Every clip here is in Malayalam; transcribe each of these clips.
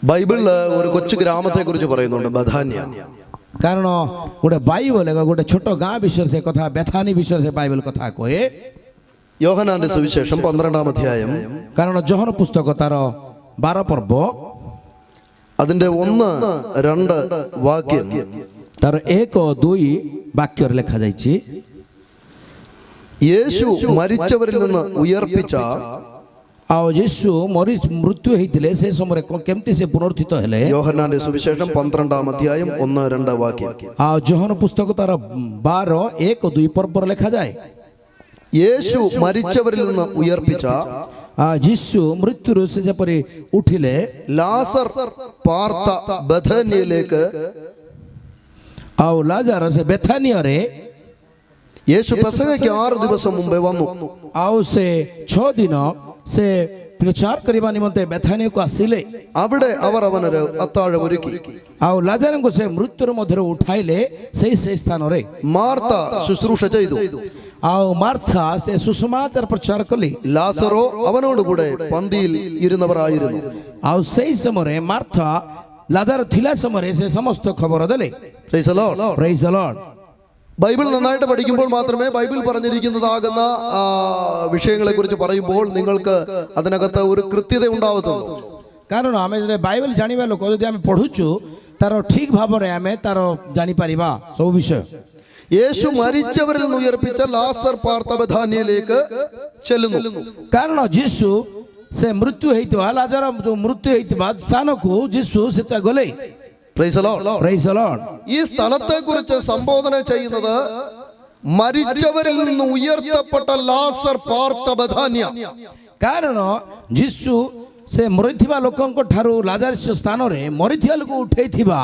ബൈബിളില് ഒരു കൊച്ചു ഗ്രാമത്തെ കുറിച്ച് പറയുന്നുണ്ട്, ബഥാന്യ. କାରଣ ଗୋଟେ ବାଇବଲ ଗୋଟେ ଛୋଟ ଗାଁ ବିଷୟରେ ସେ କଥା ବେଥାନି ବିଷୟରେ ସେ ବାଇବଲ କଥା କହେ। യോഹന്നാന്റെ സുവിശേഷം 12-ാം അധ്യായം, କାରଣ ଯୋହନ ପୁସ୍ତକ ତାର 12 ପର୍ବ അതിന്റെ 1-2 വാക്യം ତାର 1-2 ବାକ୍ୟରେ ଲେଖା ଯାଇଛି। യേശു മരിച്ചവരിൽ നിന്ന് ഉയർപ്പിച്ച ଆଉ ଯୀଶୁ ମୃତ୍ୟୁ ହେଇଥିଲେ ସେ ସମୟରେ କେମିତି ସେ ପୁନରୁତ୍ଥିତ ହେଲେ। യോഹന്നാന്റെ സുവിശേഷം 12-ാം അധ്യായം 1-2 വാക്യം। ଆଉ ଯୋହନ ପୁସ୍ତକ ତାର 12-1-2 ପର୍ବରେ ଲେଖାଯାଏ। യേശു മരിച്ചവരിൽ നിന്ന് ഉയർപ്പിച്ച ଯୀଶୁ ମୃତ୍ୟୁରୁ ସେ ଯେପରି ଉଠିଲେ ലാസർ പാർത്ത ബഥാന്യയിലേക്ക്, ଆଉ ଲାଜାର ସେ ବେଥାନିୟରେ യേശു പെസഹയ്ക്ക് 6 ദിവസം മുമ്പേ വന്നു। ଆଉ ସେ 6 ଦିନ ସେ ପ୍ରଚାର କରିବା ନିମନ୍ତେ ବେଥାନିକୁ ଆସିଲେ। അവിടെ അവർ അവനൊരു അത്താഴം ഒരുക്കി। ଆଉ ଲାଜାରଙ୍କୁ ସେ ମୃତ୍ୟୁର ମଧ୍ୟରୁ ଉଠାଇଲେ ସେଇ ସ୍ଥାନରେ। മാർത്ത ശുശ്രൂഷ ചെയ്തു। ଆଉ ମାର୍ଥା ସେ ସୁସମାଚାର ପ୍ରଚାର କଲେ। ലാസറോ അവനോട് കൂടെ പന്തിയിൽ ഇരുന്നവരായിരുന്നു। ଆଉ ସେଇ ସମୟରେ ମାର୍ଥା ଲାଜାର ଥିଲା ସମୟରେ ସେ ସମସ୍ତ ଖବର ଦେଲେ। Praise the Lord. Praise the Lord. Bible നന്നായിട്ട് പഠിക്കുമ്പോൾ മാത്രമേ ബൈബിൾ പറഞ്ഞിരിക്കുന്നതാകുന്ന വിഷയങ്ങളെ കുറിച്ച് പറയുമ്പോൾ നിങ്ങൾക്ക് അതിനകത്ത് ഒരു കൃത്യത ഉണ്ടാവത്തുള്ളൂ. କାରଣ ଆମେ ଯଦି ବାଇବେଲ ଜାଣିବା ଲୋକ ଯଦି ଆମେ ପଢୁଛୁ ତାର ଠିକ ଭାବରେ ଆମେ ତାର ଜାଣିପାରିବା ସବୁ ବିଷୟ। യേശു മരിച്ചവരിൽ നിന്ന് ഉയർപ്പിച്ച ലാസർ പാർത്ത ബഥാന്യയിലേക്ക് ചെല്ലുന്നു. କାରଣ ଯୀଶୁ ସେ ମୃତ୍ୟୁ ହେଇଥିବା ଲାଜାର ଯୋଉ ମୃତ୍ୟୁ ହେଇଥିବା ସ୍ଥାନକୁ ଯୀଶୁ ସେ ଗଲେ। Praise the Lord. Praise the Lord. ഈ സ്ഥലത്തെ കുറിച്ച് സംബോധന ചെയ്യുന്നത് മരിച്ചവരിൽ നിന്ന് ഉയർത്തപ്പെട്ട ലാസർ പാർത്ത ബഥാന്യ. କାରଣ ଯୀଶୁ ସେ ମରିଥିବା ଲୋକଙ୍କ ଠାରୁ ଲାଜାରସ୍ୟ ସ୍ଥାନରେ ମରିଥିବା ଲୋକ ଉଠେଇଥିବା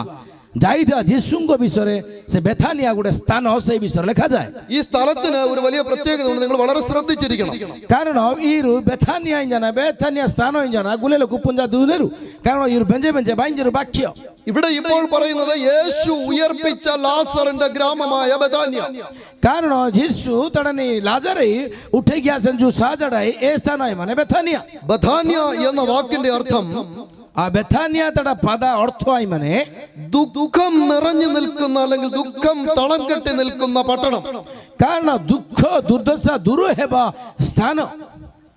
ଯାଇଥିବା ଯୀଶୁଙ୍କ ବିଷୟରେ ସେ ବେଥାନିଆ ଗୋଟେ ସ୍ଥାନ ସେଇ ବିଷୟରେ ଲେଖାଯାଏ। ഈ സ്ഥലത്തിന് ഒരു വലിയ പ്രത്യേകത ഉണ്ട്, നിങ്ങൾ വളരെ ശ്രദ്ധിച്ചിരിക്കണം. କାରଣ ଇରୁ ବେଥାନିଆ ଇଞ୍ଜାନା ବେଥାନିଆ ସ୍ଥାନ ଇଞ୍ଜାନା ଗୁଲେ ଲୋକ ପୁଞ୍ଜା ଦୂରେରୁ କାରଣ ଇରୁ ବେଞ୍ଜେ ବେଞ୍ଜେ ବାଇଞ୍ଜରୁ ବାକ୍ୟ ഇവിടെ ഇപ്പോൾ പറയുന്നത് യേശു ഉയർപ്പിച്ച ലാസറിന്റെ ഗ്രാമമായ ബഥാന്യ. କାରଣ ଯୀଶୁ ତଡ଼ନି ଲାଜାରେ ଉଠେଇକି ଆସେନ୍ ଯୋଉ ସାହାଯାଡ଼ାଏ ଏ ସ୍ଥାନ ମାନେ ବେଥାନିଆ. ബഥാന്യ എന്ന വാക്കിന്റെ അർത്ഥം ആ ബെഥാനിയ തട പദ അർത്ഥമായി മനെ ദുഃഖം നിറഞ്ഞു നിൽക്കുന്ന അല്ലെങ്കിൽ ദുഃഖം തളം കെട്ടി നിൽക്കുന്ന പട്ടണം. കാരണം ദുഃഖ ദുർദശ ദൂര ഹെബ സ്ഥാന.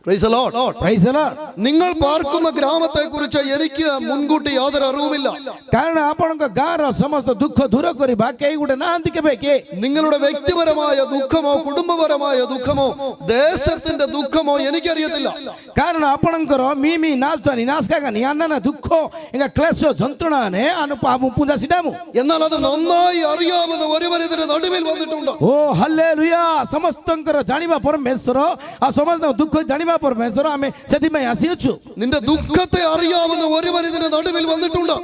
Praise the Lord. Praise the Lord. നിങ്ങൾ പാർക്കുന്ന ഗ്രാമത്തെ കുറിച്ച് എനിക്ക് മുൻകൂട്ടി യാതൊരു അറിവുമില്ല. കാരണം ଆପଣଙ୍କ ଗାଁର ସମସ୍ତ ଦୁଃଖ ଦୂର କରିବା କେହି ଗୋଟେ ନାହାନ୍ତି କେବେ କେ. നിങ്ങളുടെ വ്യക്തിപരമായ ദുഃഖമോ കുടുംബപരമായ ദുഃഖമോ ദേശത്തിന്റെ ദുഃഖമോ എനിക്കറിയത്തില്ല. കാരണം ଆପଣଙ୍କର ମିମି ନାଚତାନି ନାଚକାଗାନି ଆନାନା ଦୁଃଖ ଏଙ୍ଗା କ୍ଲେଶ ଯନ୍ତ୍ରଣାନେ ଅନୁପାମୁ ପୁଞ୍ଜା ସିଡାମୁ. എന്നാൽ അത് നന്നായി അറിയാവുന്ന ഒരുവൻ ഇതിന്റെ നടുവിൽ വന്നിട്ടുണ്ട്. ଓ ହାଲେଲୁୟା ସମସ୍ତଙ୍କର ଜାଣିବା ପରମେଶ୍ୱର ଆଉ ସମସ୍ତଙ୍କ ଦୁଃଖ ଜାଣିବା ପରମେଶ୍ୱର ଆମେ ସେଥିପାଇଁ ଆସିଅଛୁ. നിന്റെ ദുഃഖത്തെ അറിയാവുന്ന ഒരുവൻ ഇതിന്റെ നടുവിൽ വന്നിട്ടുണ്ട്.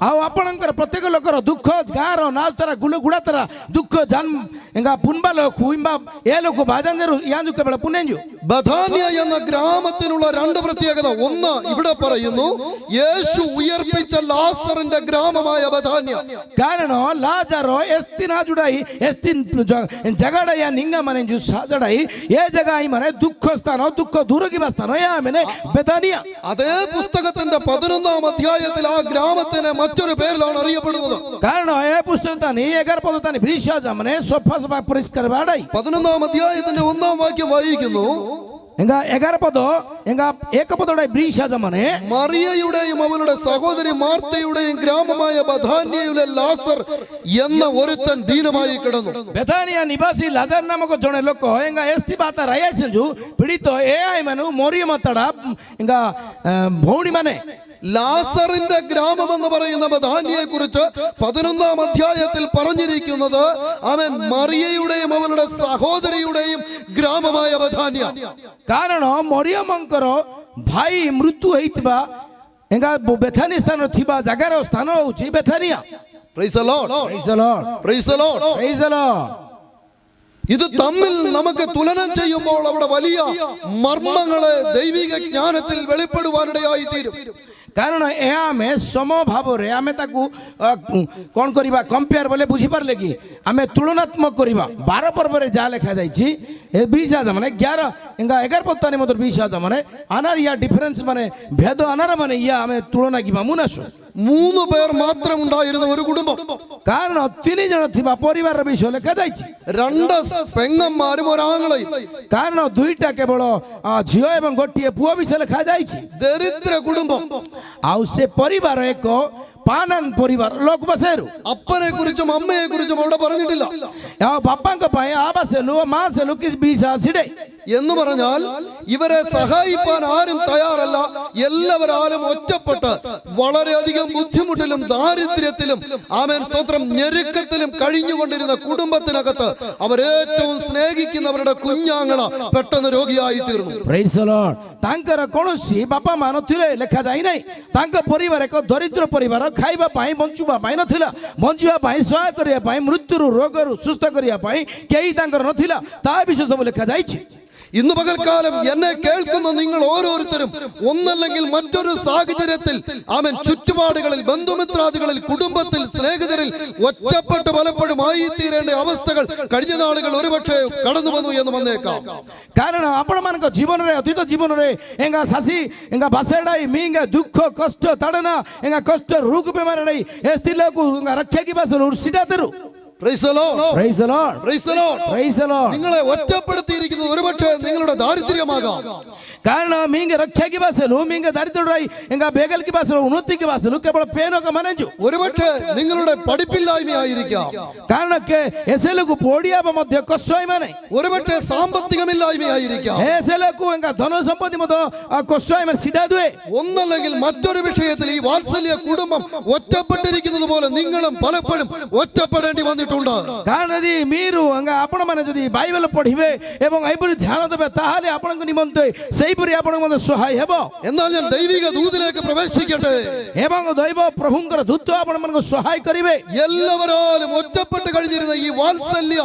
ଆଉ ଆପଣଙ୍କର ପ୍ରତ୍ୟେକ ଲୋକର ଦୁଃଖ ଗାଁର ନାଚତାରା ଗୁଲ ଗୁଡାତାରା ଦୁଃଖ ଜାନ ଏଙ୍ଗା ପୁନବା ଲୋକ ଇମ୍ବା ଏ ଲୋକ ବାଜାନରୁ യാഞ്ചു କେବଳ പുനേഞ്ചു. ബഥാന്യ എന്ന ഗ്രാമത്തിനുള്ള രണ്ട് പ്രത്യേകത. ഒന്ന്, ഇവിടെ പറയുന്നു യേശു ഉയർപ്പിച്ച ലാസറിന്റെ ഗ്രാമമായ ബഥാന്യ. କାରଣ ଲାଜାର ଏସ୍ତିନା ଜୁଡାଇ ଏସ୍ତିନ ଜଗାଡାୟା ନିଙ୍ଗା ମାନେ ଯୋଉ ସାଜଡାଇ ଏ ଜାଗା ହିଁ ମାନେ ଦୁଃଖ ସ୍ଥାନ ଦୁଃଖ ଦୂର କିବା ସ୍ଥାନ ୟା ମାନେ ବେଦାନିଆ. അതേ പുസ്തകത്തിന്റെ 11ാം അധ്യായത്തിൽ ആ ഗ്രാമത്തിന് മറ്റൊരു പേരിലാണ് അറിയപ്പെടുന്നത്. କାରଣ ଏ ପୁସ୍ତକ ତାନି 11 ପଦ ତାନି ବ୍ରିଶାଜା ମାନେ ସଫା ସଫା ପରିଷ୍କାର ବାଡାଇ 11ാം അധ്യായത്തിന്റെ 1ാം വാക്യം വായിക്കുന്നു. എങ്കാ 11 പദ എങ്കാ 1 പദയുടെ ബ്രിശാജ মানে മറിയയുടെയും അവളുടെ സഹോദരി മാർത്തയുടെയും ഗ്രാമമായ ബഥാന്യയിലെ ലാസർ എന്ന ഒരുത്തൻ ദീനമായി കിടന്നു. ବେଦାନିଆ ନିବାସୀ ଲାଜାର ନାମକ ଜଣେ ଲୋକ ଏଙ୍ଗା ଏସ୍ତି ବାତା ରାୟାସେଞ୍ଜୁ ପୀଡ଼ିତ ଏ ଆଇ ମାନୁ ମରିୟମ ତଡ଼ା ଏଙ୍ଗା ଭଉଣୀ ମାନେ. ലാസറിന്റെ ഗ്രാമം എന്ന് പറയുന്ന ബഥാന്യയെ കുറിച്ച് 11ാം അധ്യായത്തിൽ പറഞ്ഞിരിക്കുന്നത് അവൻ മറിയയുടെയും അവളുടെ സഹോദരിയുടെയും ഗ്രാമമായ ബഥാന്യ. କାରଣ ମରିୟମଙ୍କର ଭାଇ ମୃତ୍ୟୁ ହେଇଥିବା ଏଙ୍ଗା ବେଥାନି ସ୍ଥାନ ଥିବା ଜାଗାର ସ୍ଥାନ ହଉଛି ବେଥାନିଆ. Praise the Lord. Praise the Lord. Praise the Lord. Praise the Lord. ഇത് തമ്മിൽ നമുക്ക് തുലനം ചെയ്യുമ്പോൾ അവിടെ വലിയ മർമ്മങ്ങളെ ദൈവിക ജ്ഞാനത്തിൽ വെളിപ്പെടുവാനിടയായി തീരും. କାରଣ ଏହା ଆମେ ସମଭାବରେ ଆମେ ତାକୁ କ'ଣ କରିବା କମ୍ପେୟାର ବୋଲେ ବୁଝିପାରିଲେ କି ଆମେ ତୁଳନାତ୍ମକ କରିବା. 12 ପର୍ବରେ ଯାହା ଲେଖାଯାଇଛି ଏ 20 ମାନେ 11 ପତ୍ତାନି ମତ 20 ମାନେ അനാർ യാ ഡിഫറൻസ് মানে ഭേദ അനാർ মানে യാ ଆମେ ତୁଳନା କିବା ମୁନାସୁ. 3 പേർ മാത്രം ഉണ്ടായിരുന്ന ഒരു കുടുംബം. କାରଣ 3 ଜଣ ଥିବା ପରିବାରର ବିଷୟ ଲେଖାଯାଇଛି. 2 പെങ്ങന്മാരും ഒരാങ്ങളയും. କାରଣ 2ଟା କେବଳ ଝିଅ ଏବଂ ଗୋଟିଏ ପୁଅ ବିଷୟ ଲେଖାଯାଇଛି. ദരിദ്ര കുടുംബം. ଆଉ ସେ ପରିବାର ଏକ ପାନାନ ପରିବାର ଲୋକ ବସେରୁ. അപ്പനെ കുറിച്ചും അമ്മയെ കുറിച്ചും അവിടെ പറഞ്ഞിട്ടില്ല. ଆଉ ବାପାଙ୍କ ପାଇଁ ଆବା ସେଲୁ ମା ସେଲୁ କିଛି ବିଷୟ ସିଡେ എന്ന് പറഞ്ഞാൽ ഇവരെ സഹായിപ്പാൻ ആരും തയ്യാറല്ല. എല്ലാവരും ഒറ്റപ്പെട്ട് വളരെയധികം ബുദ്ധിമുട്ടിലും ദാരിദ്ര്യത്തിലും ആമേൻ സ്തോത്രം ഞെരുക്കത്തിലും കഴിഞ്ഞുകൊണ്ടിരുന്ന കുടുംബത്തിനകത്ത് അവർ ഏറ്റവും സ്നേഹിക്കുന്നവരുടെ കുഞ്ഞാങ്ങള പെട്ടെന്ന് രോഗിയായി തീർന്നു. Praise the Lord. ତାଙ୍କର କୌଣସି ବାପା ମା ନଥିଲେ ଲେଖାଯାଇ ନାହିଁ. ତାଙ୍କ ପରିବାର ଏକ ଦରିଦ୍ର ପରିବାର, ଖାଇବା ପାଇଁ ବଞ୍ଚିବା ପାଇଁ ନଥିଲା, ବଞ୍ଚିବା ପାଇଁ ସହାୟ କରିବା ପାଇଁ ମୃତ୍ୟୁରୁ ରୋଗରୁ ସୁସ୍ଥ କରିବା ପାଇଁ କେହି ତାଙ୍କର ନଥିଲା. ତା ବିଷୟ ସବୁ ଲେଖାଯାଇଛି. ഇന്ന് പകൽക്കാലം എന്നെ കേൾക്കുന്ന നിങ്ങൾ ഓരോരുത്തരും ഒന്നല്ലെങ്കിൽ മറ്റൊരു സാഹചര്യത്തിൽ ആമേൻ ചുറ്റുപാടുകളിൽ, ബന്ധുമിത്രാദികളിൽ, കുടുംബത്തിൽ, സ്നേഹിതരിൽ ഒറ്റപ്പെട്ട് പലപ്പോഴും ആയിത്തീരേണ്ട അവസ്ഥകൾ കഴിഞ്ഞ നാളുകൾ ഒരുപക്ഷെ കടന്നു വന്നു എന്ന് വന്നേക്കാം. കാരണം ଆପଣମାନଙ୍କ ଜୀବନରେ ଅତୀତ ଜୀବନରେ ଏଙ୍ଗା ଶାଶୀ ଏଙ୍ଗା ବାସେଡ଼ାଇ ମିଙ୍ଗା ଦୁଃଖ କଷ୍ଟ ତାଡ଼ନା ଏଙ୍ଗା କଷ୍ଟ ରୋଗ ବେମାରଡ଼ାଇ ଏ ସ୍ତ୍ରୀଲୋକୁ ଏଙ୍ଗା ରକ୍ଷା କି ବାସରୁ ସିଡାତେରୁ Praise the Lord. Praise the Lord. Praise the Lord. Praise the Lord. നിങ്ങളെ ഒറ്റപ്പെടുത്തിയിരിക്കുന്നത് ഒരുപക്ഷെ നിങ്ങളുടെ ദാരിദ്ര്യമാകാം. କାରଣ ମିଙ୍ଗା ରକ୍ଷା କି ବାସରୁ ମିଙ୍ଗା ଦାରିଦ୍ର୍ୟଡ଼ାଇ ଏଙ୍ଗା ବେଗଲ କି ବାସରୁ ଉନ୍ନତି କି ବାସରୁ କେବଳ ପେନକ ମାନେଛୁ ഒരുപക്ഷെ നിങ്ങളുടെ പഠിപ്പില്ലായ്മയായിരിക്കാം. କାରଣ କେ ଏସେଲକୁ ପଡ଼ିବା ମଧ୍ୟ କଷ୍ଟ ମାନେ ഒരുപക്ഷെ സാമ്പത്തികമില്ലായ്മയായിരിക്കാം. ଏସେଲକୁ ଏଙ୍ଗା ଧନ ସମ୍ପତ୍ତି ମଧ୍ୟ କଷ୍ଟ ମାନେ ସିଧା ଦୁଏ ഒന്നല്ലെങ്കിൽ മറ്റൊരു വിഷയത്തിൽ ഈ വാത്സല്യ കുടുംബം ഒറ്റപ്പെട്ടിരിക്കുന്നത് പോലെ നിങ്ങളും പലപ്പോഴും ഒറ്റപ്പെടേണ്ടി വന്നിട്ടുണ്ട്. କାରଣ ଯଦି ମିରୁ ଏଙ୍ଗା ଆପଣମାନେ ଯଦି ବାଇବେଲ ପଢ଼ିବେ ଏବଂ ଏହିପରି ଧ୍ୟାନ ଦେବେ ତାହେଲେ ଆପଣଙ୍କ ନିମନ୍ତେ ସେହିପରି ଆପଣଙ୍କ ମଧ୍ୟ ସହାୟ ହେବ. എന്നാൽ ഞാൻ ദൈവിക ദൂതിലേക്ക് പ്രവേശിക്കട്ടെ. ଏବଂ ଦୈବ ପ୍ରଭୁଙ୍କର ଦୂତ ଆପଣମାନଙ୍କୁ ସହାୟ କରିବେ. എല്ലാവരും ഒറ്റപ്പെട്ട് കഴിഞ്ഞിരുന്ന ഈ വാത്സല്യ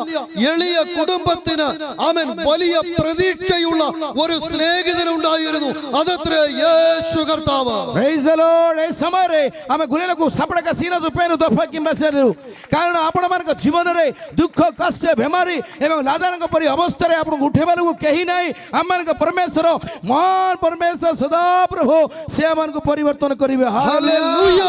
എളിയ കുടുംബത്തിന് ആമേൻ വലിയ പ്രതീക്ഷയുള്ള ഒരു സ്നേഹിതനുണ്ടായിരുന്നു. അതത്ര യേശു കർത്താവ്. Praise the Lord. ଏ ସମୟରେ ଆମେ ଗୁଲେలకు ସାପଡ଼କା ସିନା ଜୁପେନୁ ଦଫା କିମ୍ବା ସେରୁ କାରଣ ଆପଣମାନଙ୍କ ଜୀବନରେ ଦୁଃଖ କଷ୍ଟ ବେମାରୀ ଏବଂ ଲାଜାରଙ୍କ ପରି ଅବସ୍ଥାରେ ଆପଣଙ୍କୁ ଉଠେଇବାକୁ କେହି ନାହିଁ. ଆମମାନଙ୍କ ପରମେଶ୍ୱର ମହାନ ପରମେଶ୍ୱର ସଦାପ୍ରଭୁ ସେ ଆମମାନଙ୍କୁ ପରିବର୍ତ୍ତନ କରିବେ. ഹല്ലേലൂയ.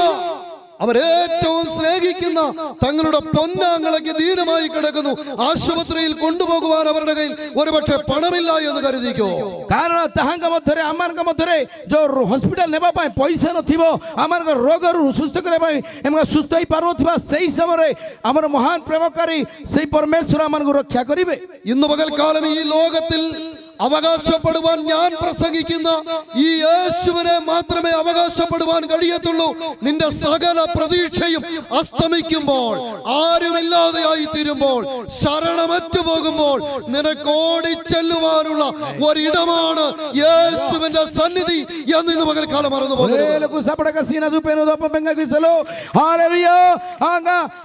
അവർ ഏറ്റവും സ്നേഹിക്കുന്ന തങ്ങളുടെ പൊന്നാങ്ങളൊക്കെ ദീനമായി കിടക്കുന്നു. ആശുപത്രിയിൽ കൊണ്ടുപോകുവാൻ അവരുടെ കയ്യിൽ ഒരുപക്ഷെ പണമില്ല എന്ന് കരുതിക്കോ. କାରଣ ତାହାଙ୍କ ମଧ୍ୟରେ ଆମମାନଙ୍କ ମଧ୍ୟରେ ଯୋଉ ହସ୍ପିଟାଲ ନେବା ପାଇଁ ପଇସା ନଥିବ, ଆମମାନଙ୍କ ରୋଗରୁ ସୁସ୍ଥ କରିବା ପାଇଁ ଏମାନେ ସୁସ୍ଥ ହେଇପାରୁନଥିବା ସେହି ସମୟରେ ଆମର ମହାନ ପ୍ରେମକାରୀ ସେହି ପରମେଶ୍ୱର ଆମମାନଙ୍କୁ ରକ୍ଷା କରିବେ. ഇന്ന് പകൽക്കാലം ഈ ലോകത്തിൽ അവകാശപ്പെടുവാൻ ഞാൻ പ്രസംഗിക്കുന്ന ഈ യേശുവിനെ മാത്രമേ അവകാശപ്പെടുവാൻ കഴിയത്തുള്ളൂ. നിന്റെ സകല പ്രതീക്ഷയും അസ്തമിക്കുമ്പോൾ, ആരുമില്ലാതെയായി തീരുമ്പോൾ, ശരണമറ്റു പോകുമ്പോൾ നിനക്ക് ഓടിച്ചെല്ലുവാനുള്ള ഒരിടമാണ് യേശുവിന്റെ സന്നിധി എന്ന് ഇന്ന് പകൽക്കാലം മറന്നു പോകുന്നു.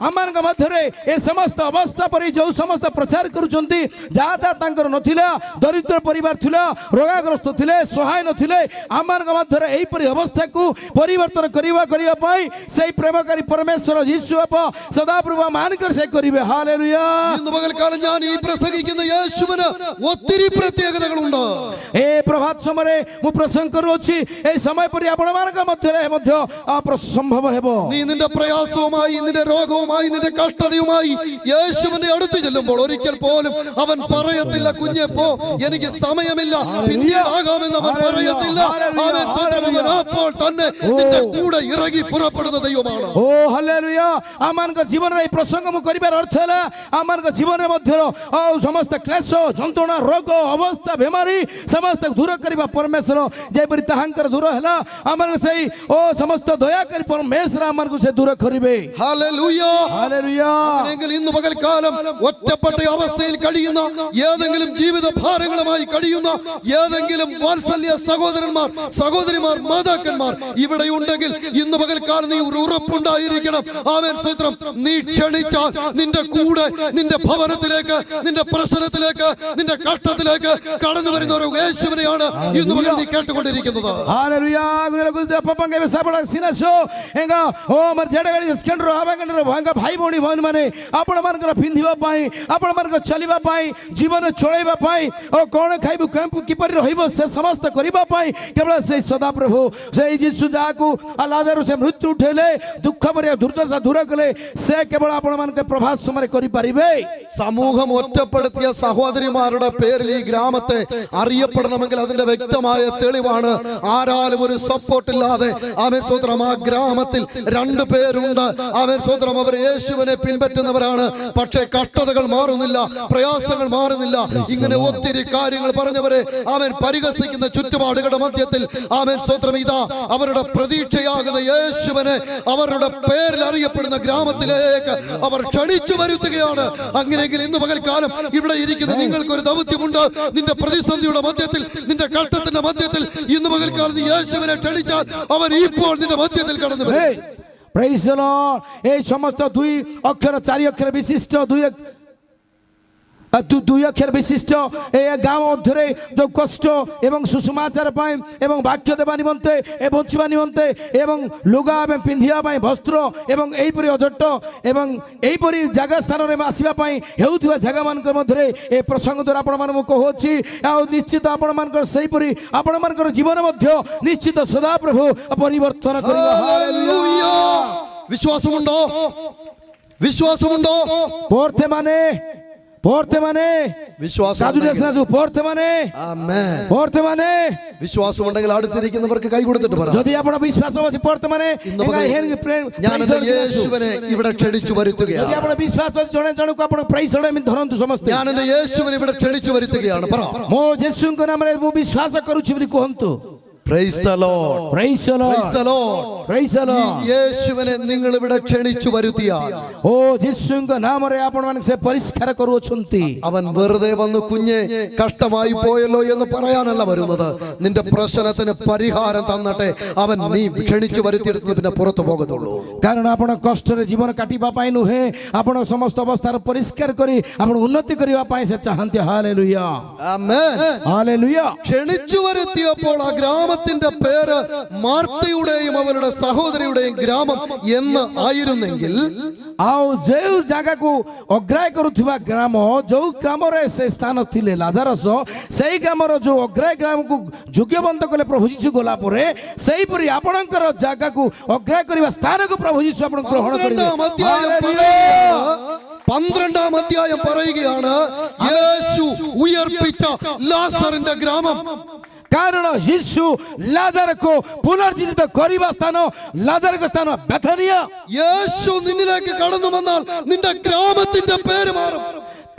ଆମମାନଙ୍କ ମଧ୍ୟରେ ଏ ସମସ୍ତ ଅବସ୍ଥା ପରି ଯୋଉ ସମସ୍ତ ପ୍ରଚାର କରୁଛନ୍ତି ଯାହା ତାହା ତାଙ୍କର ନଥିଲା, ଦରିଦ୍ର ପରିବାର ଥିଲା, ରୋଗାଗ୍ରସ୍ତ ଥିଲେ, ସହାୟ ନଥିଲେ, ଆମମାନଙ୍କ ମଧ୍ୟରେ ଏହିପରି ଅବସ୍ଥାକୁ ପରିବର୍ତ୍ତନ କରିବା ପାଇଁ ସେହି ପ୍ରେମକାରୀ ପରମେଶ୍ୱର ଯୀଶୁ ବାପ ସଦାପ୍ରଭୁ ମାନଙ୍କର ସେ କରିବେ. ହାଲେଲୁୟା. ഇന്ന് പകൽക്കാലം ഞാൻ ഈ പ്രസംഗിക്കുന്ന യേശുവിന് ഒത്തിരി പ്രത്യേകതകളുണ്ട്. ଏ ପ୍ରଭାତ ସମୟରେ ମୁଁ ପ୍ରସଙ୍ଗ କରୁଅଛି ଏହି ସମୟ ପରି ଆପଣମାନଙ୍କ ମଧ୍ୟରେ ମଧ୍ୟ ସମ୍ଭବ ହେବ. നീ നിന്റെ പ്രയാസവുമായി, നിന്റെ രോഗവുമായി, നിന്റെ കഷ്ടതയുമായി യേശുവിന്റെ അടുത്ത് ചെല്ലുമ്പോൾ ഒരിക്കൽ പോലും അവൻ പറയത്തില്ല കുഞ്ഞെ പോ, എനിക്ക് സമയമില്ല, പിന്നീടാകാമെന്ന് അവൻ പറയത്തില്ല. അവൻ സ്വതന്ത്രൻ. അപ്പോൾ തന്നെ നിന്റെ കൂടെ ഇറങ്ങി പുറപ്പെടുന്ന ദൈവമാണ്. ଓ ହାଲେଲୁୟା. ଆମମାନଙ୍କ ଜୀବନରେ ଏହି ପ୍ରସଙ୍ଗ ମୁଁ କରିବାର ଅର୍ଥ ହେଲା ଆମମାନଙ୍କ ଜୀବନରେ ମଧ୍ୟର ସମସ୍ତ କ୍ଲେଶ, ଯନ୍ତ୍ରଣା, ରୋଗ, ଅବସ୍ଥା, ବେମାରୀ ସମସ୍ତ ଦୂର କରିବା ପରମେଶ୍ୱର ଯେପରି ତାହାଙ୍କର ଦୂର ହେଲା ଆମମାନଙ୍କୁ ସେଇ ସମସ୍ତ ଦୟାକାରୀ ପରମେଶ୍ୱର ଆମମାନଙ୍କୁ ସେ ଦୂର କରିବେ. ഹല്ലേലൂയ. ହାଲେଲୁୟା. അങ്ങനെയെങ്കിൽ ഇന്ന് പകൽക്കാലം ഒറ്റപ്പെട്ട അവസ്ഥയിൽ കഴിയുന്ന ഏതെങ്കിലും ജീവിത ഭാരങ്ങളുമായി കഴിയുന്ന ഏതെങ്കിലും വാത്സല്യ സഹോദരന്മാർ, സഹോദരിമാർ, മാതാക്കന്മാർ ഇവിടെ ഉണ്ടെങ്കിൽ ഇന്ന് പകൽക്കാലം നീ ഒരു ഉറപ്പുണ്ടായിരിക്കണം. ആമേൻ സ്തോത്രം. നീ ക്ഷണിച്ചാൽ നിന്റെ കൂടെ, നിന്റെ ഭവനത്തിലേക്ക്, നിന്റെ പ്രശ്നത്തിലേക്ക്, നിന്റെ കഷ്ടത്തിലേക്ക് കടന്നു വരുന്ന ഒരു യേശുവിനെയാണ് ഇന്ന് പകൽ നീ കേട്ടുകൊണ്ടിരിക്കുന്നത്. ହାଲେଲୁୟା. ଗୁରେలకు ପପଙ୍ଗେ ସାପଡା ସିନାସୋ ଏଙ୍ଗା ମର ଜେଡଗାଳି ସ୍କେଣ୍ଡର ଆବାଗଣ୍ଡର ଭାଙ୍ଗା ଭାଇ ଭଉଣୀ ମାନେ ଆପଣମାନଙ୍କର ପିନ୍ଧିବା ପାଇଁ, ଆପଣମାନଙ୍କର ଚାଲିବା ପାଇଁ, ଜୀବନ ଚଳେଇବା ପାଇଁ, କ'ଣ ଖାଇବୁ, କିପରି ରହିବ ସେ ସମସ୍ତ କରିବା ପାଇଁ କେବଳ ସେଇ ସଦାପ୍ରଭୁ ସେଇ ଯୀଶୁ ଯାହାକୁ ଲାଜାରୁ ସେ ମୃତ୍ୟୁ ଉଠେଇଲେ, ଦୁଃଖ ଭରିଆ ଦୁର୍ଦ୍ଦଶା ଦୂର କଲେ, ସେ କେବଳ ଆପଣମାନଙ୍କ ପ୍ରଭାତ ସମୟରେ କରିପାରିବେ. സമൂഹം ഒറ്റപ്പെടുത്തിയ സഹോദരിമാരുടെ പേരിൽ ഈ ഗ്രാമത്തെ അറിയപ്പെടണമെങ്കിൽ അതിന്റെ വ്യക്തമായ തെളിവാണ് ആരാലും ഒരു സപ്പോർട്ട് ഇല്ലാതെ ആമേൻ സ്തോത്രം ആ ഗ്രാമത്തിൽ രണ്ടു പേരുണ്ട്. ആമേൻ സ്തോത്രം. അവർ യേശുവിനെ പിൻപറ്റുന്നവരാണ്. പക്ഷേ കഷ്ടതകൾ മാറുന്നില്ല, പ്രയാസങ്ങൾ മാറുന്നില്ല. ഇങ്ങനെ ഒത്തിരി കാര്യങ്ങൾ പറഞ്ഞവരെ ആമേൻ പരിഹസിക്കുന്ന ചുറ്റുപാടുകളുടെ മധ്യത്തിൽ ആമേൻ സ്തോത്രം ഇതാ അവരുടെ പ്രതീക്ഷയാകുന്ന യേശുവിനെ അവരുടെ പേരിൽ അറിയപ്പെടുന്ന ഗ്രാമത്തിലേക്ക് അവർ ക്ഷണിച്ചു വരുത്തുകയാണ്. അങ്ങനെയെങ്കിൽ ഇന്ന് പകൽക്കാലം ഇവിടെ ഇരിക്കുന്ന നിങ്ങൾക്കൊരു ദൗത്യമുണ്ട്. നിന്റെ പ്രതിസന്ധിയുടെ മധ്യത്തിൽ, നിന്റെ കഷ്ടത്തിന്റെ മധ്യത്തിൽ ഇന്ന് പകൽക്കാലം നീ യേശുവിനെ ക്ഷണിച്ചാൽ അവൻ ഇപ്പോൾ നിന്റെ മധ്യത്തിൽ കടന്നു വരും. Praise the Lord. এই সমস্ত দুই অক্ষর, চারি অক্ষর বিশিষ্ট দুই ଦୁଇ ଅକ୍ଷର ବିଶିଷ୍ଟ ଏ ଗାଁ ମଧ୍ୟରେ ଯେଉଁ କଷ୍ଟ ଏବଂ ସୁସମାଚାର ପାଇଁ ଏବଂ ବାକ୍ୟ ଦେବା ନିମନ୍ତେ ବଞ୍ଚିବା ନିମନ୍ତେ ଏବଂ ଲୁଗା ଏବଂ ପିନ୍ଧିବା ପାଇଁ ବସ୍ତ୍ର ଏବଂ ଏହିପରି ଅଝଟ ଏବଂ ଏହିପରି ଜାଗା ସ୍ଥାନରେ ଆସିବା ପାଇଁ ହେଉଥିବା ଜାଗାମାନଙ୍କ ମଧ୍ୟରେ ଏ ପ୍ରସଙ୍ଗ ଦ୍ୱାରା ଆପଣମାନଙ୍କୁ କହୁଅଛି। ଆଉ ନିଶ୍ଚିତ ଆପଣମାନଙ୍କର ସେହିପରି ଆପଣମାନଙ୍କର ଜୀବନ ମଧ୍ୟ ନିଶ୍ଚିତ ସଦାପ୍ରଭୁ ପରିବର୍ତ୍ତନ କରିବ। ഹല്ലേലൂയ. വിശ്വാസമുണ്ടോ? വിശ്വാസമുണ്ടോ? പോർത്തെ മാനെ വിശ്വാസം പോർത്തെ മാനെ ആമേൻ. പോർത്തെ മാനെ വിശ്വാസമുണ്ടെങ്കിൽ അടുത്തിരിക്കുന്നവർക്ക് കൈ കൊടുത്തിട്ട് പറ, যদি আপনার বিশ্বাস আছে പോർത്തെ മാനെ ഞാൻ എൻ്റെ യേശുവിനെ ഇവിടെ ക്ഷണിച്ചു വരുത്തുകയാണ്. যদি আপনার বিশ্বাস আছে জনে জଣକୁ ଆପଣ ପ୍ରାଇସ୍ ଧରନ୍ତୁ ସମସ୍ତେ। ഞാൻ എൻ്റെ യേശുവിനെ ഇവിടെ ക്ഷണിച്ചു വരുത്തുകയാണ്. പറ, ମୋ ଯୀଶୁଙ୍କ ନାମରେ ମୁଁ ବିଶ୍ୱାସ କରୁଛି ବୋଲି କୁହନ୍ତୁ। Praise the Lord. Praise the Lord. Praise the Lord. Praise the Lord. യേശുവിനെ നിങ്ങൾ ഇവിടെ ക്ഷണിച്ചു വരുത്തിയാൽ ഓ യേശുവിന്റെ നാമରେ ଆପଣମାନେ ସେ ପରିଷ୍କାର କରୁଅଛନ୍ତି। അവൻ വെറുതെ വന്ന് കുഞ്ഞെ കഷ്ടമായി പോയല്ലോ എന്ന് പറയാനല്ല വരുന്നത്. നിന്റെ പ്രശ്നത്തിന് പരിഹാരം തന്നട്ടെ അവൻ നീ ക്ഷണിച്ചു വരുത്തിയെടുത്ത് പിന്നെ പുറത്തു പോകത്തുള്ളൂ. କାରଣ ଆପଣ କଷ୍ଟରେ ଜୀବନ କାଟିବା ପାଇଁ ନୁହେଁ, ଆପଣ ସମସ୍ତ ଅବସ୍ଥାର ପରିଷ୍କାର କରି ଆପଣ ଉନ୍ନତି କରିବା ପାଇଁ ସେ ଚାହାନ୍ତି। ହାଲେଲୁୟା ആമേൻ. ହାଲେଲୁୟା। ക്ഷണിച്ചു വരുത്തിയപ്പോൾ ആ ഗ്രാമത്തിന്റെ പേര് മാർത്തയുടെയും അവളുടെ സഹോദരിയുടെയും ഗ്രാമം എന്ന് ആയിരുന്നെങ്കിൽ ଆଉ ଯେଉଁ ଜାଗାକୁ ଅଗ୍ରାହ୍ୟ କରୁଥିବା ଗ୍ରାମ, ଯେଉଁ ଗ୍ରାମରେ ସେ ସ୍ଥାନ ଥିଲେ ଲାଜାରସ, ସେଇ ଗ୍ରାମର ଯେଉଁ ଅଗ୍ରାହ୍ୟ ଗ୍ରାମକୁ ଯୋଗ୍ୟବନ୍ତ କଲେ ପ୍ରଭୁ ଯୀଶୁ ଗଲା ପରେ ସେହିପରି ଆପଣଙ୍କର ଜାଗାକୁ ଅଗ୍ରାହ୍ୟ କରିବା ସ୍ଥାନକୁ ପ୍ରଭୁ ଯୀଶୁ ଆପଣ ଗ୍ରହଣ କରିବେ। 12-ാം അധ്യായം പറയുകയാണ് യേശു ഉയർപ്പിച്ച ലാസറിന്റെ ഗ്രാമം. କାରଣ ଯୀଶୁ ଲାଜାରକୁ ପୁନର୍ଜୀବିତ କରିବା ସ୍ଥାନ ଲାଜାରଙ୍କ ସ୍ଥାନ ବେଥନିଆ। യേശു നിന്നിലേക്ക് കടന്നു വന്നാൽ നിന്റെ ഗ്രാമത്തിന്റെ പേര് മാറും.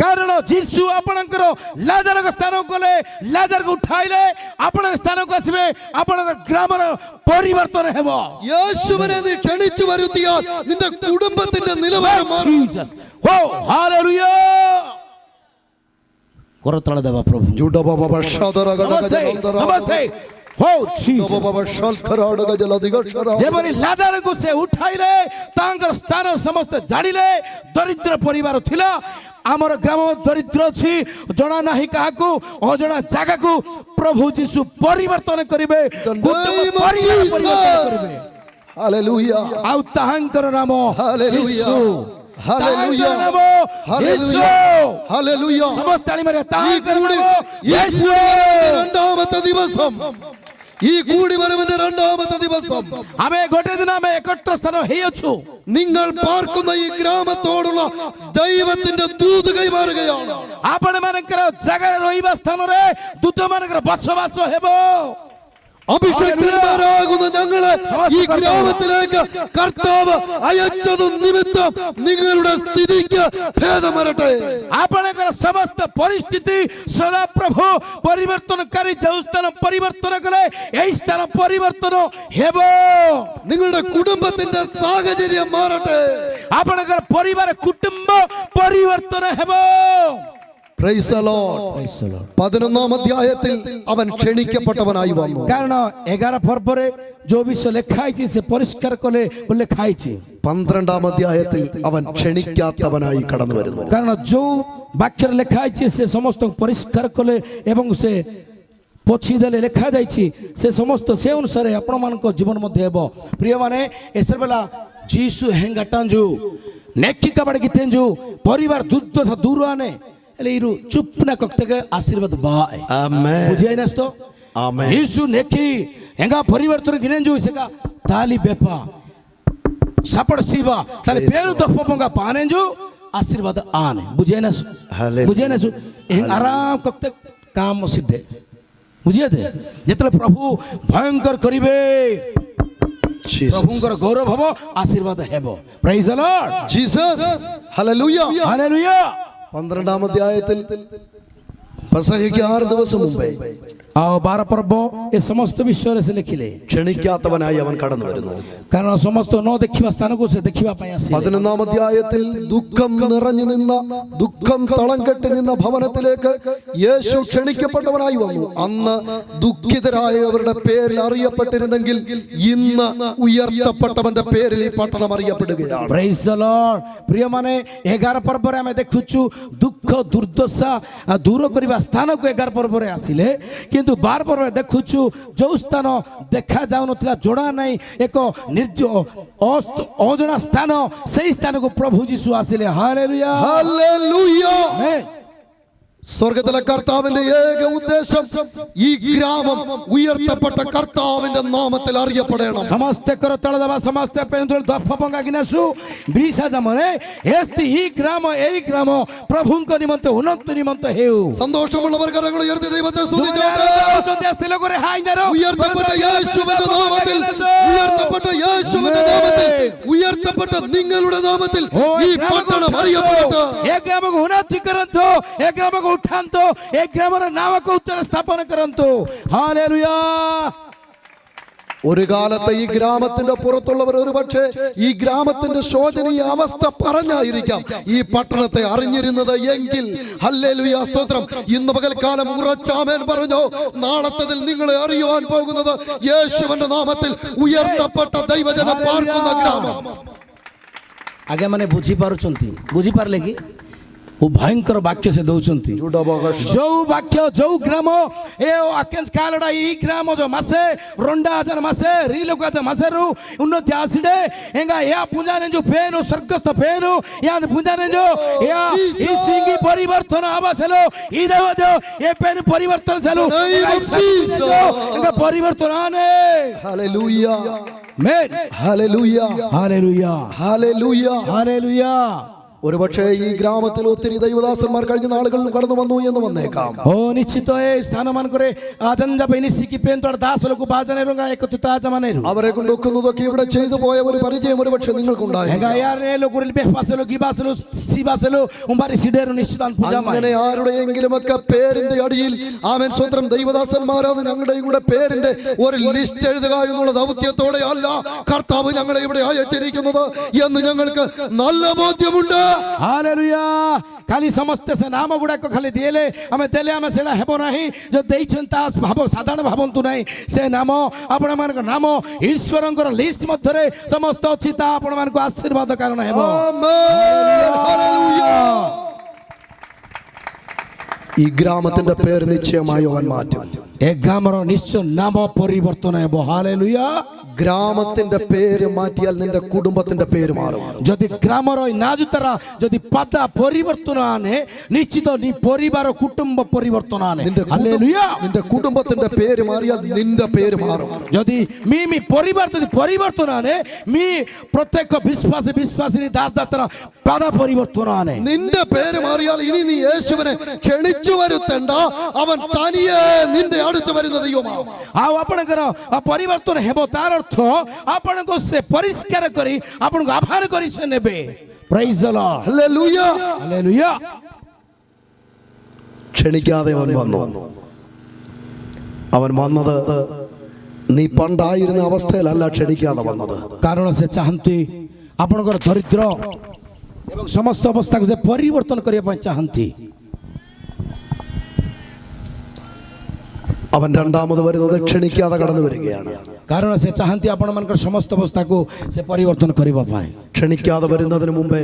କାରଣ ଯୀଶୁ ଆପଣଙ୍କର ଲାଜାରଙ୍କ ସ୍ଥାନକୁ ଗଲେ, ଲାଜାରକୁ ଉଠାଇଲେ ଆପଣଙ୍କ ସ୍ଥାନକୁ ଆସିବେ, ଆପଣଙ୍କ ଗ୍ରାମର ପରିବର୍ତ୍ତନ ହେବ। യേശുവിനെ നീ ക്ഷണിച്ചു വരുത്തിയാൽ നിന്റെ കുടുംബത്തിന്റെ നിലവാരം മാറും. ഓ ഹല്ലേലൂയ। କରତଳ ଦେବା ପ୍ରଭୁ ଯେପରି ଲାଜାରକୁ ସେ ଉଠାଇଲେ ତାଙ୍କର ସ୍ଥାନ ସମସ୍ତେ ଜାଣିଲେ। ଦରିଦ୍ର ପରିବାର ଥିଲା, ଆମର ଗ୍ରାମ ଦରିଦ୍ର ଅଛି, ଜଣା ନାହିଁ କାହାକୁ, ଅଜଣା ଜାଗାକୁ ପ୍ରଭୁ ଯୀଶୁ ପରିବର୍ତ୍ତନ କରିବେ, ଆଉ ତାହାଙ୍କର ନାମ ଯୀଶୁ। ഹല്ലേലൂയ. ഹല്ലേലൂയ. രണ്ടാമത്തെ ദിവസം, ഈ കൂടിവരവിന്റെ രണ്ടാമത്തെ ദിവസം ଆମେ ଗୋଟେ ଦିନ ଆମେ ଏକତ୍ର ସ୍ଥାନ ହେଇଅଛୁ। നിങ്ങൾ പാർക്കുന്ന ഈ ഗ്രാമത്തോടുള്ള ദൈവത്തിന്റെ ദൂത് കൈമാറുകയാണ്. ଆପଣମାନଙ୍କର ଜାଗାରେ ରହିବା ସ୍ଥାନରେ ଦୂତମାନଙ୍କର ବସବାସ ହେବ। അഭിഷേകന്മാരാകുന്ന ഞങ്ങളെ ഈ ഗ്രാമത്തിലേക്ക് കർത്താവ് അയച്ചത് നിമിത്തം നിങ്ങളുടെ സ്ഥിതിക്ക് ഭേദം വരട്ടെ. ଆପଣଙ୍କର ସମସ୍ତ ପରିସ୍ଥିତି ସଦାପ୍ରଭୁ ପରିବର୍ତ୍ତନକାରୀ ଯେଉଁ ସ୍ଥାନ ପରିବର୍ତ୍ତନ କଲେ ଏହି ସ୍ଥାନ ପରିବର୍ତ୍ତନ ହେବ। നിങ്ങളുടെ കുടുംബത്തിന്റെ സാഹചര്യം മാറട്ടെ. ଆପଣଙ୍କର ପରିବାର କୁଟୁମ୍ବ ପରିବର୍ତ୍ତନ ହେବ। Praise the Lord. 11-ാം അധ്യായത്തിൽ അവൻ ക്ഷണിക്കപ്പെട്ടവനായി വന്നു. କାରଣ 11 ପର୍ବରେ ଯେଉଁ ବିଷୟ ଲେଖା ହେଇଛି ସେ ପରିଷ୍କାର କଲେ ଲେଖା ହେଇଛି। 12-ാം അധ്യായത്തിൽ അവൻ ക്ഷണിക്കാത്തവനായി കടന്നു വരുന്നു. କାରଣ ଯେଉଁ ବାକ୍ୟରେ ଲେଖା ହେଇଛି ସେ ସମସ୍ତଙ୍କୁ ପରିଷ୍କାର କଲେ ଏବଂ ସେ ପୋଛି ଦେଲେ ଲେଖା ଯାଇଛି। ସେ ସମସ୍ତ ସେ ଅନୁସାରେ ଆପଣମାନଙ୍କ ଜୀବନ ମଧ୍ୟ ହେବ। ପ୍ରିୟମାନେ ଏସର ବେଲା ଯୀଶୁ ହେଙ୍ଗାଟାଞ୍ଜୁ ନେକିକା ବାଡକି ତେଞ୍ଜୁ ପରିବାର ଦୂର ଆନେ ଲେଇରୁ ଚୁପ୍ ନା କକ୍ତକେ ଆଶୀର୍ବାଦ ବାଏ। ആമേൻ. ବୁଝିଆଇ ନାସ୍ତ। ആമേൻ. ଯୀଶୁ ନେକି ହେଙ୍ଗା ପରିବର୍ତ୍ତନ ଗିନେଞ୍ଜୁ ସେକା ତାଲି ବେପା ସାପଡ଼ ସିବା ତାଲେ ପେରୁ ଦଫପଙ୍ଗା ପାନେଞ୍ଜୁ ଆଶୀର୍ବାଦ ଆନେ। ବୁଝିଆଇ ନାସ। ହାଲେଲୁୟା. ବୁଝିଆଇ ନାସୁ ଆରାମ କକ୍ତେ କାମ ସିଦ୍ଧେ। ବୁଝିଆତେ ଯେତେବେଳେ ପ୍ରଭୁ ଭୟଙ୍କର କରିବେ ପ୍ରଭୁଙ୍କର ଗୌରବ ହେବ, ଆଶୀର୍ବାଦ ହେବ। ପ୍ରେଜ୍ ଦ ଲର୍ଡ ജീസസ്. ഹല്ലേലൂയ. ହାଲେଲୁୟା। 12-ാം അധ്യായത്തിൽ പെസഹയ്ക്ക് 6 ദിവസം മുമ്പേ ଆଉ 12 ପର୍ବ ଏ ସମସ୍ତ ବିଷୟରେ ସେ ଲେଖିଲେ। ക്ഷണിക്കാത്തവനായി അവൻ കടന്നു വരുന്നു. କାରଣ ସମସ୍ତ ନ ଦେଖିବା ସ୍ଥାନକୁ ସେ ଦେଖିବା ପାଇଁ ଆସିଲେ। 11-ാം അധ്യായത്തിൽ ദുഃഖം നിറഞ്ഞു നിന്ന, ദുഃഖം തളം കെട്ടി നിന്ന ഭവനത്തിലേക്ക് യേശു ക്ഷണിക്കപ്പെട്ടവനായി വന്നു. അന്ന് ദുഃഖിതരായവരുടെ പേരിൽ അറിയപ്പെട്ടിരുന്നെങ്കിൽ ഇന്ന് ഉയർത്തപ്പെട്ടവന്റെ പേരിൽ ഈ പട്ടണം അറിയപ്പെടുകയാണ്. Praise the Lord. ପ୍ରିୟମାନେ 11 ପର୍ବରେ ଆମେ ଦେଖୁଛୁ ଦୁଃଖ ଦୁର୍ଦ୍ଦଶା ଦୂର କରିବା ସ୍ଥାନକୁ 11 ପର୍ବରେ ଆସିଲେ, କିନ୍ତୁ 12 ପର୍ବରେ ଦେଖୁଛୁ ଯୋଉ ସ୍ଥାନ ଦେଖା ଯାଉନଥିଲା, ଜଣା ନାହିଁ, ଏକ ଅଜଣା ସ୍ଥାନ, ସେଇ ସ୍ଥାନକୁ ପ୍ରଭୁ ଯୀଶୁ ଆସିଲେ। Hallelujah hallelujah. ଆମେନ୍। സ്വർഗത്തിലെ കർത്താവിന്റെ ഏക ഉദ്ദേശം ഈ ഗ്രാമം ഉയർത്തപ്പെട്ട കർത്താവിന്റെ നാമത്തിൽ അറിയപ്പെടണം. ସମସ୍ତେ କର ତଳ ଦେବା, ସମସ୍ତେ ଦଫ ପଙ୍ଗା କିନାସୁ ବିଶାଜମାନେ ଏସ୍ତି ഈ ଗ୍ରାମ, ଏଇ ଗ୍ରାମ ପ୍ରଭୁଙ୍କ ନିମନ୍ତେ ଉନ୍ନତ ନିମନ୍ତେ ହେଉ। സന്തോഷമുള്ളവർ കരങ്ങൾ ഉയർത്തി ദൈവത്തെ സ്തുതിച്ചാട്ടെ. ഉയർത്തപ്പെട്ട യേശുവിന്റെ നാമത്തിൽ, ഉയർത്തപ്പെട്ട യേശുവിന്റെ നാമത്തിൽ, ഉയർത്തപ്പെട്ട നിങ്ങളുടെ നാമത്തിൽ ഈ പട്ടണം അറിയപ്പെടട്ടെ. ଏ ଗ୍ରାମକୁ ଉନ୍ନତି କରନ୍ତୁ, ଏ ଗ୍ରାମକୁ ଉଠାନ୍ତୁ, ଏ ଗ୍ରାମର ନାମକୁ ଉଚ୍ଚ ସ୍ଥାପନ କରନ୍ତୁ। ହାଲେଲୁୟା। ഒരു കാലത്ത് ഈ ഗ്രാമത്തിന്റെ പുറത്തുള്ളവർ ഒരുപക്ഷെ ഈ ഗ്രാമത്തിന്റെ ശോചനീയ അവസ്ഥ പറഞ്ഞായിരിക്കാം ഈ പട്ടണത്തെ അറിഞ്ഞിരുന്നത് എങ്കിൽ, ഹല്ലേലൂയ, സ്തോത്രം, ഇന്ന് പകൽക്കാലം ഉറച്ചാമേൻ പറഞ്ഞു, നാളത്തതിൽ നിങ്ങളെ അറിയുവാൻ പോകുന്നത് യേശുവിന്റെ നാമത്തിൽ ഉയർത്തപ്പെട്ട ദൈവജനം പാർക്കുന്ന ഗ്രാമം. ଆଜ୍ଞା ମାନେ ବୁଝିପାରୁଛନ୍ତି, ବୁଝିପାରିଲେ କି? ଓ ଭୟଙ୍କର ବାକ୍ୟ ସେ ଦଉଛନ୍ତି। ଯୋଉ ବାକ୍ୟ, ଯୋଉ ଗ୍ରାମ ଏ ଆକେନ୍ସ କାଲଡା ଇ ଗ୍ରାମ ଯୋ ମାସେ ରଣ୍ଡା ହଜାର ମାସେ ରିଲୋକ ହଜାର ମାସେରୁ ଉନ୍ନତି ଆସିଡେ ଏଙ୍ଗା ୟା ପୂଜାନେ ଯୋ ଫେନ ସ୍ୱର୍ଗସ୍ଥ ଫେନ ୟା ପୂଜାନେ ଯୋ ୟା ଇ ସିଙ୍ଗି ପରିବର୍ତ୍ତନ ଆବାସelo ଇ ଦେବ ଯୋ ଏ ଫେନ ପରିବର୍ତ୍ତନ ସେଲୁ ଏଙ୍ଗା ପରିବର୍ତ୍ତନ ଆନେ। ഹല്ലേലൂയ, ആമേൻ, ഹല്ലേലൂയ, ഹല്ലേലൂയ, ഹല്ലേലൂയ, ഹല്ലേലൂയ. ഒരുപക്ഷെ ഈ ഗ്രാമത്തിൽ ഒത്തിരി ദൈവദാസന്മാർ കഴിഞ്ഞ നാളുകളിൽ കടന്നു വന്നു എന്ന് വന്നേക്കാം. ଓ ନିଶ୍ଚିତ ଏ ସ୍ଥାନ ମାନଙ୍କରେ ଆଜanja ପାଇଁ ନିଶିକି ପେଣ୍ଟର ଦାସ ଲୋକ ବାଜନେ ରଙ୍ଗା ଏକତ୍ରିତ ଆଜମାନେରୁ അവരെ കൊണ്ടൊക്കുന്നതൊക്കെ ഇവിടെ ചെയ്തു പോയ ഒരു പരിചയം ഒരുപക്ഷെ നിങ്ങൾക്കുണ്ടായി. ହେଙ୍ଗା ୟାର ଲୋକ ବେଫାସelo ଗିବାସelo ସିବାସelo ഉമ്പാരി സിഡേരു നിശ്ചിതാൻ പൂജ അങ്ങനെ ആരുടെയെങ്കിലും ഒക്കെ പേരിന്റെ അടിയിൽ ആമേൻ സ്വന്തം ദൈവദാസന്മാർ അത് ഞങ്ങളുടെയും കൂടെ പേരിന്റെ ഒരു ലിസ്റ്റ് എഴുതുക എന്നുള്ള ദൗത്യത്തോടെ അല്ല കർത്താവ് ഞങ്ങളെ ഇവിടെ അയച്ചിരിക്കുന്നത് എന്ന് ഞങ്ങൾക്ക് നല്ല ബോധ്യമുണ്ട്. ହାଲେଲୁୟା। ଖାଲି ସମସ୍ତେ ସେ ନାମ ଗୁଡାକ ଖାଲି ଦିଏଲେ ଆମେ ଦେଲେ ଆମେ ସେଇଟା ହେବ ନାହିଁ। ଯଦି ଦେଇଛନ୍ତି ତା ଭାବ ସାଧାରଣ ଭାବନ୍ତୁ ନାହିଁ, ସେ ନାମ ଆପଣମାନଙ୍କ ନାମ ଈଶ୍ୱରଙ୍କର ଲିଷ୍ଟ ମଧ୍ୟରେ ସମସ୍ତ ଅଛି, ତା ଆପଣମାନଙ୍କୁ ଆଶୀର୍ବାଦ କାରଣ ହେବ। ആമേൻ, ഹല്ലേലൂയ. ഈ ഗ്രാമത്തിന്റെ പേര് നിശ്ചയമായി അവൻ മാറ്റും. ଏ ଗ୍ରାମର ନିଶ୍ଚୟ ନାମ ପରିବର୍ତ୍ତନ ହେବ। ହାଲେଲୁୟା। ഗ്രാമത്തിന്റെ പേര് മാറ്റിയാൽ നിന്റെ കുടുംബത്തിന്റെ പേര് മാറും. ଯଦି ଗ୍ରାମର ନାଜୁତାର ଯଦି ପାତା ପରିବର୍ତ୍ତନ ଆନେ, ନିଶ୍ଚିତ ନି ପରିବାର କୁଟୁମ୍ବ ପରିବର୍ତ୍ତନ ଆନେ। ହାଲେଲୁୟା। നിന്റെ കുടുംബത്തിന്റെ പേര് മാറിയാൽ നിന്റെ പേര് മാറും. ଯଦି ମି ପରିବାର ଯଦି ପରିବର୍ତ୍ତନ ଆନେ, ମି ପ୍ରତ୍ୟେକ ବିଶ୍ୱାସୀ ଦାସ ଦାସର ପାଦ ପରିବର୍ତ୍ତନ ଆନେ। നിന്റെ പേര് മാറിയാൽ ഇനി നീ യേശുവിനെ ക്ഷണിച്ചു വരുത്തേണ്ട, അവൻ തനിയെ നിന്റെ അടുത്ത് വരുന്ന ദൈവമാണ്. ଆଉ ଆପଣଙ୍କର ପରିବର୍ତ୍ତନ ହେବ, ତାର ଅର୍ଥ ଆପଣଙ୍କୁ ସେ ପରିଷ୍କାର କରି ଆପଣଙ୍କୁ ଆହ୍ୱାନ କରି ସେ ନେବେ। ପ୍ରେଜ୍ ଦ ଲର୍ଡ, ഹല്ലേലൂയ. ହାଲେଲୁୟା। ക്ഷണിക്കാതെ അവൻ വന്നു. അവൻ വന്നത് നീ പണ്ടായിരുന്ന അവസ്ഥയിലല്ല ക്ഷണിക്കാതെ വന്നത്. କାରଣ ସେ ଚାହାନ୍ତି ଆପଣଙ୍କର ଦରିଦ୍ର ଏବଂ ସମସ୍ତ ଅବସ୍ଥାକୁ ସେ ପରିବର୍ତ୍ତନ କରିବା ପାଇଁ ଚାହାନ୍ତି। അവൻ രണ്ടാമത് വരുന്നത് ക്ഷണിക്കാതെ കടന്നു വരികയാണ്. କାରଣ ସେ ଚାହାନ୍ତି ଆପଣମାନଙ୍କର ସମସ୍ତ ଅବସ୍ଥାକୁ ସେ ପରିବର୍ତ୍ତନ କରିବା ପାଇଁ। ക്ഷണിക്കാതെ വരുന്നതിന് മുമ്പേ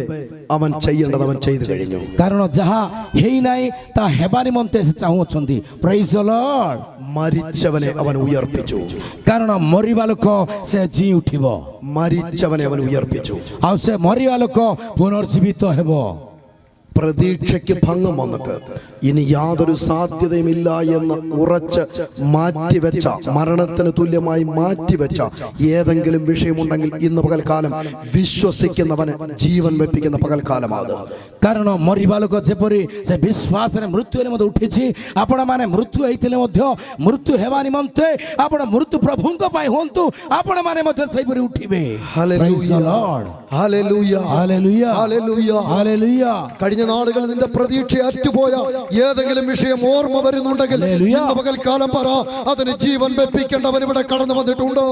അവൻ ചെയ്യേണ്ടത് അവൻ ചെയ്തു കഴിഞ്ഞു. କାରଣ ଯାହା ହେଇନାହିଁ ତାହା ହେବା ନିମନ୍ତେ ସେ ଚାହୁଁଅଛନ୍ତି। ପ୍ରେଜ୍ ଦ ଲର୍ଡ। മരിച്ചവനെ അവൻ ഉയർപ്പിച്ചു. କାରଣ ମରିବା ଲୋକ ସେ ଜୀ ଉଠିବ, മരിച്ചവനെ അവൻ ഉയർപ്പിച്ചു. ଆଉ ସେ ମରିବା ଲୋକ ପୁନର୍ଜୀବିତ ହେବ। പ്രതീക്ഷയ്ക്ക് ഭംഗം വന്നിട്ട് ഇനി യാതൊരു സാധ്യതയുമില്ല എന്ന് ഉറച്ച് മാറ്റിവെച്ച, മരണത്തിന് തുല്യമായി മാറ്റിവെച്ച ഏതെങ്കിലും വിഷയമുണ്ടെങ്കിൽ ഇന്ന് പകൽക്കാലം വിശ്വസിക്കുന്നവന് ജീവൻ വെപ്പിക്കുന്ന പകൽക്കാലമാണ്. କାରଣ ମରିବା ଲୋକ ଯେପରି ସେ ବିଶ୍ୱାସରେ ମୃତ୍ୟୁରେ ମଧ୍ୟ ଉଠିଛି, ଆପଣମାନେ ମୃତ୍ୟୁ ହେଇଥିଲେ ମଧ୍ୟ ମୃତ୍ୟୁ ହେବା ନିମନ୍ତେ ଆପଣ ମୃତ୍ୟୁ ପ୍ରଭୁଙ୍କ ପାଇଁ ହୁଅନ୍ତୁ, ଆପଣମାନେ ମଧ୍ୟ ସେହିପରି ଉଠିବେ। Praise the Lord. Hallelujah, Hallelujah. Hallelujah, Hallelujah. കഴിഞ്ഞ നാളുകളിൽ നിന്റെ പ്രതീക്ഷ അറ്റുപോയ ഏതെങ്കിലും വിഷയം ഓർമ്മ വരുന്നുണ്ടെങ്കിൽ ഇന്ന് പകൽക്കാലം പറ, അതിന് ജീവൻ വെപ്പിക്കേണ്ടവൻ ഇവിടെ കടന്നു വന്നിട്ടുണ്ടോ?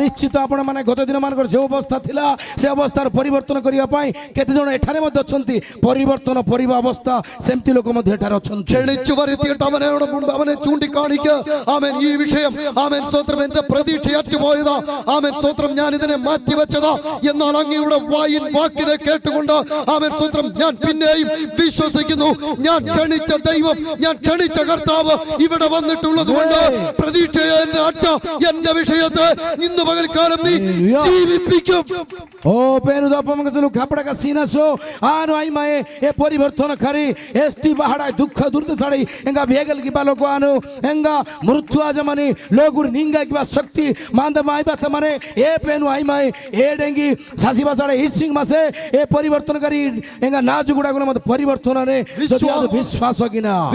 ନିଶ୍ଚିତ ଆପଣମାନେ ଗତ ଦିନମାନଙ୍କର ଯେଉଁ ଅବସ୍ଥା ଥିଲା ସେ ଅବସ୍ଥାର ପରିବର୍ତ୍ତନ କରିବା ପାଇଁ କେତେ ଜଣ ଏଠାରେ ମଧ୍ୟ ଅଛନ୍ତି। ପରିବର୍ତ୍ତନ ପରିବା ଅବସ୍ଥା ସେମିତି ଲୋକ ମଧ୍ୟ ଏଠାରେ ଅଛନ୍ତି। ക്ഷണിച്ചു വരുത്തിയിട്ട് അവനോട് മുൻപ് അവനെ ചൂണ്ടിക്കാണിക്കുക. ആമേൻ, ഈ വിഷയം ആമേൻ സ്വത്രം എന്റെ പ്രതീക്ഷ അറ്റുപോയതാ. ആമേൻ സ്വത്രം ഞാൻ ഇതിനെ മാറ്റിവെച്ചതാ. എന്നാൽ അങ്ങയുടെ വാക്കിനെ കേട്ടുകൊണ്ട് ആമേൻ സ്വത്രം ഞാൻ പിന്നെയും വിശ്വസിക്കുന്നു. ഞാൻ ക്ഷണിച്ച ദൈവം, ഞാൻ ക്ഷണിച്ച കർത്താവ് ഇവിടെ വന്നിട്ടുള്ളത് കൊണ്ട് പ്രതീക്ഷയെ എന്റെ അറ്റ എന്റെ വിഷയത്തെ ഇന്ന് പകൽക്കാലം നീ ജീവിപ്പിക്കും. ଓ ପେରୁ ଦପମଙ୍ଗଲୁ ଖାପଡ଼ା ସିନାସୋ ଆନ ଆଇମାଏ ଏ ପରିବର୍ତ୍ତନ ଖାରି ଏସ୍ଟି ବାହାଡା ଦୁଃଖ ଦୁର୍ଦ ଛାଡି ଏଙ୍ଗା ଭେଗଲ କିବା ଲୋକ ଆନୁ ଏଙ୍ଗା ମୃତ୍ୟୁ ଆଜମାନି ଲୋଗୁର ନିଙ୍ଗା କିବା ଶକ୍ତି ମାନ୍ଦ ମାଇବା ତମାନେ ଏ ପେନୁ ଆଇମାଏ ଏ ଡେଙ୍ଗି ସାସି ବାସାଡେ ଇସିଂ ମାସେ ଏ ପରିବର୍ତ୍ତନ କରି എങ്കാ നാജു കൂടെ മത പരിവർത്തനനെ വിശ്വാസ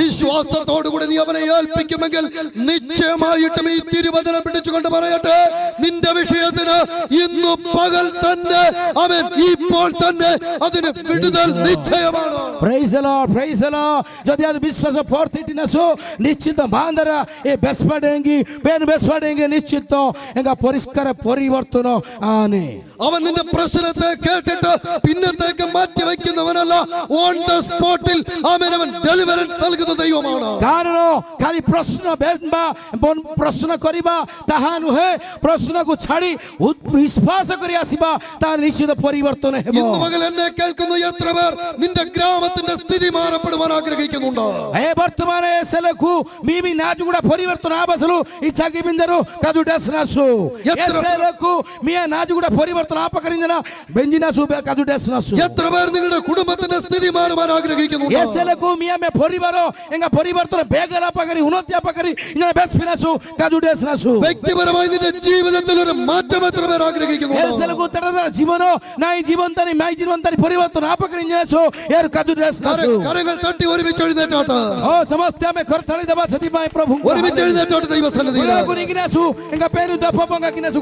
വിശ്വാസത്തോടു കൂടി നീ അവനെ ഏൽപ്പിക്കുമെങ്കിൽ നിശ്ചയമായിട്ടും ഈ തിരുവചനം പിടിച്ചുകൊണ്ട് പറയട്ടെ, നിന്റെ വിഷയത്തിന് ഇന്ന് പകൽ തന്നെ അവൻ ഇപ്പോൾ തന്നെ അതിന് വിടുതൽ നിശ്ചയമാണ്. Praise the Lord, praise the Lord. যদি അത് വിശ്വാസ പോർത്തിട്ടിനസോ നിശ്ചിത മാന്തര എ ബെസ്പഡെങ്കി പേൻ ബെസ്പഡെങ്കി നിശ്ചിത എങ്കാ പരിഷ്കാര പരിവർത്തന ആനെ. അവൻ നിന്റെ പ്രശ്നത്തെ കേട്ടിട്ട് പിന്നത്തേക്ക് മാറ്റി വയ്ക്കുന്നവനല്ല, ഓൺ ദ സ്പോട്ടിൽ അവൻ ഡെലിവറൻസ് നൽകുന്ന ദൈവമാണ്. കാരണം ଖାଲି ପ୍ରଶ୍ନ ପ୍ରଶ୍ନ କରିବା ତାହା ନୁହେଁ, ପ୍ରଶ୍ନକୁ ଛାଡ଼ି ବିଶ୍ୱାସ କରି ଆସିବା ତାହା ନିଶ୍ଚିତ ପରିବର୍ତ୍ତନ ହେବ. ഇന്ന് പകൽ എന്നെ കേൾക്കുന്ന എത്ര പേർ നിന്റെ ഗ്രാമത്തിന്റെ സ്ഥിതി മാറപ്പെടുവാൻ ആഗ്രഹിക്കുന്നുണ്ടോ? ଏ ବର୍ତ୍ତମାନ ଏସେଲକୁ ମିବି ନାଜୁଗୁଡ଼ା ପରିବର୍ତ୍ତନ ଆବସಲು ଇଚ୍ଛା କି ବିନ୍ଦରୁ କାଜୁ ଡେସନାସୁ ଏସେଲକୁ ମିଆ ନାଜୁଗୁଡ଼ା ପରିବର୍ତ୍ତନ ആപകരിഞ്ഞന ബെഞ്ചിനാസു കാജു ഡെസനാസു. എത്ര പേർ നിങ്ങളുടെ കുടുംബത്തിന്റെ സ്ഥിതി മാറുവാൻ ആഗ്രഹിക്കുന്നുണ്ടോ? എസെലku മിയ മെ പരിവാര എങ്ക പരിവർത്തന ബേഗല ആപകരി ഉന്നതി ആപകരി ഇങ്ങനെ ബെസ്ഫിനാസു കാജു ഡെസനാസു. വ്യക്തിപരമായി നിന്റെ ജീവിതത്തിൽ ഒരു മാറ്റം എത്ര പേർ ആഗ്രഹിക്കുന്നുണ്ടോ? എസെലku തടത ജീവന നായി ജീവന്തനി മൈ ജീവന്തനി പരിവർത്തന ആപകരിഞ്ഞനാസു യാർ കാജു ഡെസനാസു. കരങ്ങൾ തട്ടി ഒരുമിച്ച് എഴുന്നേറ്റാട്ടെ. ഓ സമസ്ത മെ കർത്തളി ദബ സതിമായി പ്രഭു ഒരുമിച്ച് എഴുന്നേറ്റാട്ടെ ദൈവസന്നിധിയിൽ. ഗുരുഗുനികിനാസു എങ്ക പേരു ദഫപങ്ക കിനാസു.